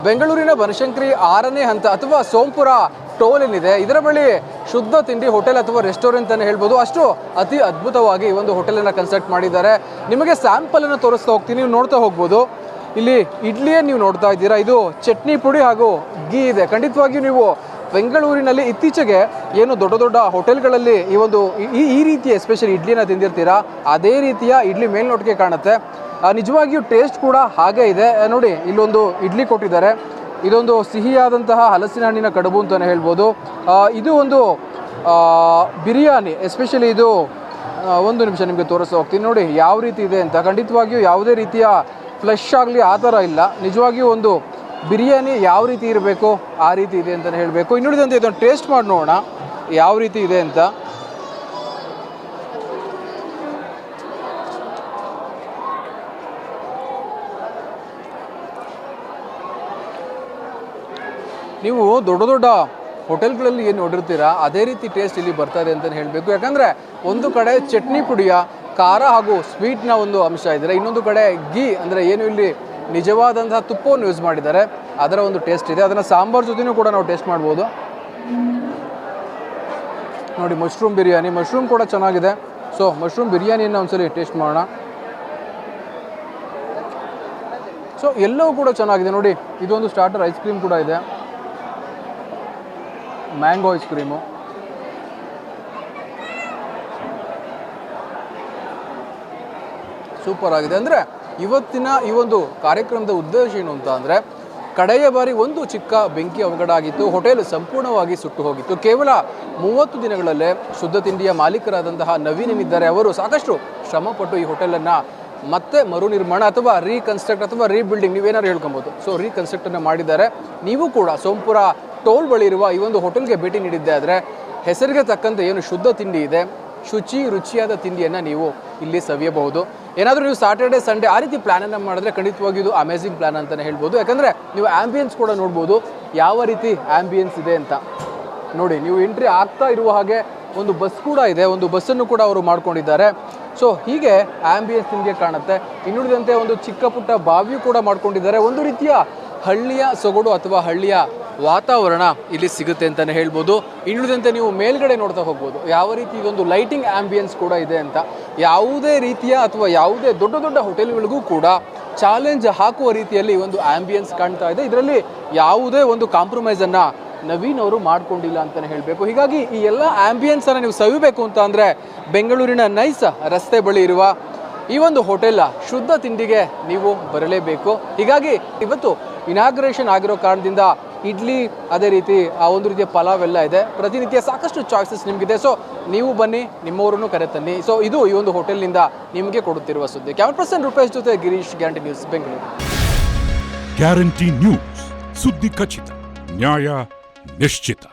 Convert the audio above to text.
ಬೆಂಗಳೂರಿನ ಬನಶಂಕರಿ 6ನೇ ಹಂತ ಅಥವಾ ಸೋಂಪುರ ಟೋಲ್ ಏನಿದೆ ಇದರ ಬಳಿ ಶುದ್ಧ ತಿಂಡಿ ಹೋಟೆಲ್ ಅಥವಾ ರೆಸ್ಟೋರೆಂಟ್ ಅಂತ ಹೇಳ್ಬೋದು. ಅಷ್ಟು ಅತಿ ಅದ್ಭುತವಾಗಿ ಈ ಒಂದು ಹೋಟೆಲನ್ನು ಕನ್ಸ್ಟ್ರಕ್ಟ್ ಮಾಡಿದ್ದಾರೆ. ನಿಮಗೆ ಸ್ಯಾಂಪಲ್ ಅನ್ನು ತೋರಿಸ್ತಾ ಹೋಗ್ತೀನಿ, ನೀವು ನೋಡ್ತಾ ಹೋಗ್ಬೋದು. ಇಲ್ಲಿ ಇಡ್ಲಿಯನ್ನು ನೀವು ನೋಡ್ತಾ ಇದ್ದೀರಾ, ಇದು ಚಟ್ನಿ ಪುಡಿ ಹಾಗೂ ಗೀ ಇದೆ. ಖಂಡಿತವಾಗಿಯೂ ನೀವು ಬೆಂಗಳೂರಿನಲ್ಲಿ ಇತ್ತೀಚೆಗೆ ಏನು ದೊಡ್ಡ ದೊಡ್ಡ ಹೋಟೆಲ್ಗಳಲ್ಲಿ ಈ ರೀತಿಯ ಎಸ್ಪೆಷಲಿ ಇಡ್ಲಿನ ತಿಂದಿರ್ತೀರಾ, ಅದೇ ರೀತಿಯ ಇಡ್ಲಿ ಮೇಲ್ನೋಟಕ್ಕೆ ಕಾಣುತ್ತೆ. ನಿಜವಾಗಿಯೂ ಟೇಸ್ಟ್ ಕೂಡ ಹಾಗೇ ಇದೆ. ನೋಡಿ, ಇಲ್ಲೊಂದು ಇಡ್ಲಿ ಕೊಟ್ಟಿದ್ದಾರೆ. ಇದೊಂದು ಸಿಹಿಯಾದಂತಹ ಹಲಸಿನ ಹಣ್ಣಿನ ಕಡುಬು ಅಂತಲೇ ಹೇಳ್ಬೋದು. ಇದು ಒಂದು ಬಿರಿಯಾನಿ, ಎಸ್ಪೆಷಲಿ ಇದು ಒಂದು ನಿಮಿಷ ನಿಮಗೆ ತೋರಿಸ್ತಾ ಹೋಗ್ತೀನಿ. ನೋಡಿ ಯಾವ ರೀತಿ ಇದೆ ಅಂತ. ಖಂಡಿತವಾಗಿಯೂ ಯಾವುದೇ ರೀತಿಯ ಫ್ಲೆಶ್ ಆಗಲಿ ಆ ಥರ ಇಲ್ಲ. ನಿಜವಾಗಿಯೂ ಒಂದು ಬಿರಿಯಾನಿ ಯಾವ ರೀತಿ ಇರಬೇಕು ಆ ರೀತಿ ಇದೆ ಅಂತಲೇ ಹೇಳಬೇಕು. ಇನ್ನುಳಿದಂತೆ ಇದನ್ನು ಟೇಸ್ಟ್ ಮಾಡಿ ನೋಡೋಣ ಯಾವ ರೀತಿ ಇದೆ ಅಂತ. ನೀವು ದೊಡ್ಡ ದೊಡ್ಡ ಹೋಟೆಲ್ಗಳಲ್ಲಿ ಏನು ನೋಡಿರ್ತೀರಾ ಅದೇ ರೀತಿ ಟೇಸ್ಟ್ ಇಲ್ಲಿ ಬರ್ತಾ ಇದೆ ಅಂತಲೇ ಹೇಳಬೇಕು. ಯಾಕಂದರೆ ಒಂದು ಕಡೆ ಚಟ್ನಿ ಪುಡಿಯ ಖಾರ ಹಾಗೂ ಸ್ವೀಟ್ನ ಒಂದು ಅಂಶ ಇದ್ದರೆ, ಇನ್ನೊಂದು ಕಡೆ ಗೀ ಅಂದರೆ ಏನು ಇಲ್ಲಿ ನಿಜವಾದಂತಹ ತುಪ್ಪವನ್ನು ಯೂಸ್ ಮಾಡಿದ್ದಾರೆ, ಅದರ ಒಂದು ಟೇಸ್ಟ್ ಇದೆ. ಅದನ್ನು ಸಾಂಬಾರು ಜೊತೆನೂ ಕೂಡ ನಾವು ಟೇಸ್ಟ್ ಮಾಡ್ಬೋದು. ನೋಡಿ, ಮಶ್ರೂಮ್ ಬಿರಿಯಾನಿ, ಮಶ್ರೂಮ್ ಕೂಡ ಚೆನ್ನಾಗಿದೆ. ಸೊ ಮಶ್ರೂಮ್ ಬಿರಿಯಾನಿಯನ್ನು ಒಂದ್ಸಲಿ ಟೇಸ್ಟ್ ಮಾಡೋಣ. ಸೊ ಎಲ್ಲವೂ ಕೂಡ ಚೆನ್ನಾಗಿದೆ. ನೋಡಿ, ಇದೊಂದು ಸ್ಟಾರ್ಟರ್ ಐಸ್ ಕ್ರೀಮ್ ಕೂಡ ಇದೆ, ಮ್ಯಾಂಗೋ ಐಸ್ ಕ್ರೀಮು. ಸೂಪರ್ ಆಗಿದೆ. ಅಂದರೆ ಇವತ್ತಿನ ಈ ಒಂದು ಕಾರ್ಯಕ್ರಮದ ಉದ್ದೇಶ ಏನು ಅಂತ ಅಂದರೆ, ಕಡೆಯ ಬಾರಿ ಒಂದು ಚಿಕ್ಕ ಬೆಂಕಿ ಅವಘಡ ಆಗಿತ್ತು, ಹೋಟೆಲ್ ಸಂಪೂರ್ಣವಾಗಿ ಸುಟ್ಟು ಹೋಗಿತ್ತು. ಕೇವಲ 30 ದಿನಗಳಲ್ಲೇ ಶುದ್ಧ ತಿಂಡಿಯ ಮಾಲೀಕರಾದಂತಹ ನವೀನ್ ಏನಿದ್ದಾರೆ, ಅವರು ಸಾಕಷ್ಟು ಶ್ರಮಪಟ್ಟು ಈ ಹೋಟೆಲನ್ನು ಮತ್ತೆ ಮರುನಿರ್ಮಾಣ ಅಥವಾ ರೀಕನ್ಸ್ಟ್ರಕ್ಟ್ ಅಥವಾ ರೀಬಿಲ್ಡಿಂಗ್, ನೀವೇನಾದ್ರು ಹೇಳ್ಕೊಬೋದು. ಸೊ ರೀಕನ್ಸ್ಟ್ರಕ್ಟನ್ನು ಮಾಡಿದ್ದಾರೆ. ನೀವು ಕೂಡ ಸೋಂಪುರ ಟೋಲ್ ಬಳಿ ಇರುವ ಈ ಒಂದು ಹೋಟೆಲ್ಗೆ ಭೇಟಿ ನೀಡಿದ್ದೆ ಆದರೆ ಹೆಸರಿಗೆ ತಕ್ಕಂತೆ ಏನು ಶುದ್ಧ ತಿಂಡಿ ಇದೆ, ರುಚಿಯಾದ ತಿಂಡಿಯನ್ನು ನೀವು ಇಲ್ಲಿ ಸವಿಯಬಹುದು. ಏನಾದರೂ ನೀವು ಸಾಟರ್ಡೆ ಸಂಡೇ ಆ ರೀತಿ ಪ್ಲ್ಯಾನನ್ನು ಮಾಡಿದ್ರೆ ಖಂಡಿತವಾಗಿ ಇದು ಅಮೇಝಿಂಗ್ ಪ್ಲ್ಯಾನ್ ಅಂತಲೇ ಹೇಳ್ಬೋದು. ಯಾಕಂದರೆ ನೀವು ಆ್ಯಂಬಿಯನ್ಸ್ ಕೂಡ ನೋಡ್ಬೋದು, ಯಾವ ರೀತಿ ಆ್ಯಂಬಿಯನ್ಸ್ ಇದೆ ಅಂತ. ನೋಡಿ, ನೀವು ಎಂಟ್ರಿ ಆಗ್ತಾ ಇರುವ ಹಾಗೆ ಒಂದು ಬಸ್ ಕೂಡ ಇದೆ, ಒಂದು ಬಸ್ಸನ್ನು ಕೂಡ ಅವರು ಮಾಡ್ಕೊಂಡಿದ್ದಾರೆ. ಸೊ ಹೀಗೆ ಆ್ಯಂಬಿಯನ್ಸ್ ನಿಮಗೆ ಕಾಣುತ್ತೆ. ಇನ್ನುಳಿದಂತೆ ಒಂದು ಚಿಕ್ಕ ಪುಟ್ಟ ಬಾವಿಯೂ ಕೂಡ ಮಾಡ್ಕೊಂಡಿದ್ದಾರೆ. ಒಂದು ರೀತಿಯ ಹಳ್ಳಿಯ ಸೊಗಡು ಅಥವಾ ಹಳ್ಳಿಯ ವಾತಾವರಣ ಇಲ್ಲಿ ಸಿಗುತ್ತೆ ಅಂತಲೇ ಹೇಳ್ಬೋದು. ಇನ್ನುಳಿದಂತೆ ನೀವು ಮೇಲ್ಗಡೆ ನೋಡ್ತಾ ಹೋಗ್ಬೋದು ಯಾವ ರೀತಿ ಇದೊಂದು ಲೈಟಿಂಗ್ ಆ್ಯಂಬಿಯನ್ಸ್ ಕೂಡ ಇದೆ ಅಂತ. ಯಾವುದೇ ರೀತಿಯ ಅಥವಾ ಯಾವುದೇ ದೊಡ್ಡ ದೊಡ್ಡ ಹೋಟೆಲ್ಗಳಿಗೂ ಕೂಡ ಚಾಲೆಂಜ್ ಹಾಕುವ ರೀತಿಯಲ್ಲಿ ಒಂದು ಆ್ಯಂಬಿಯನ್ಸ್ ಕಾಣ್ತಾ ಇದೆ. ಇದರಲ್ಲಿ ಯಾವುದೇ ಒಂದು ಕಾಂಪ್ರಮೈಸನ್ನು ನವೀನ್ ಅವರು ಮಾಡ್ಕೊಂಡಿಲ್ಲ ಅಂತಲೇ ಹೇಳಬೇಕು. ಹೀಗಾಗಿ ಈ ಎಲ್ಲ ಆ್ಯಂಬಿಯನ್ಸನ್ನು ನೀವು ಸವಿಬೇಕು ಅಂತ ಅಂದರೆ ಬೆಂಗಳೂರಿನ ನೈಸ್ ರಸ್ತೆ ಬಳಿ ಇರುವ ಈ ಒಂದು ಹೋಟೆಲ್ ಶುದ್ಧ ತಿಂಡಿಗೆ ನೀವು ಬರಲೇಬೇಕು. ಹೀಗಾಗಿ ಇವತ್ತು ಇನಾಗ್ರೇಷನ್ ಆಗಿರೋ ಕಾರಣದಿಂದ ಇಡ್ಲಿ, ಅದೇ ರೀತಿ ಆ ಒಂದು ರೀತಿಯ ಪಲಾವ್ ಎಲ್ಲ ಇದೆ. ಪ್ರತಿನಿತ್ಯ ಸಾಕಷ್ಟು ಚಾಯ್ಸಸ್ ನಿಮಗಿದೆ. ಸೊ ನೀವು ಬನ್ನಿ, ನಿಮ್ಮವರನ್ನು ಕರೆತನ್ನಿ. ಸೊ ಇದು ಈ ಒಂದು ಹೋಟೆಲ್ನಿಂದ ನಿಮಗೆ ಕೊಡುತ್ತಿರುವ ಸುದ್ದಿ. ಕ್ಯಾಮರಾ ಪರ್ಸನ್ ರೂಪೇಶ್ ಜೊತೆ Girish, guarantee news, Bengaluru. Guarantee news, ಸುದ್ದಿ ಖಚಿತ, ನ್ಯಾಯ ನಿಶ್ಚಿತ.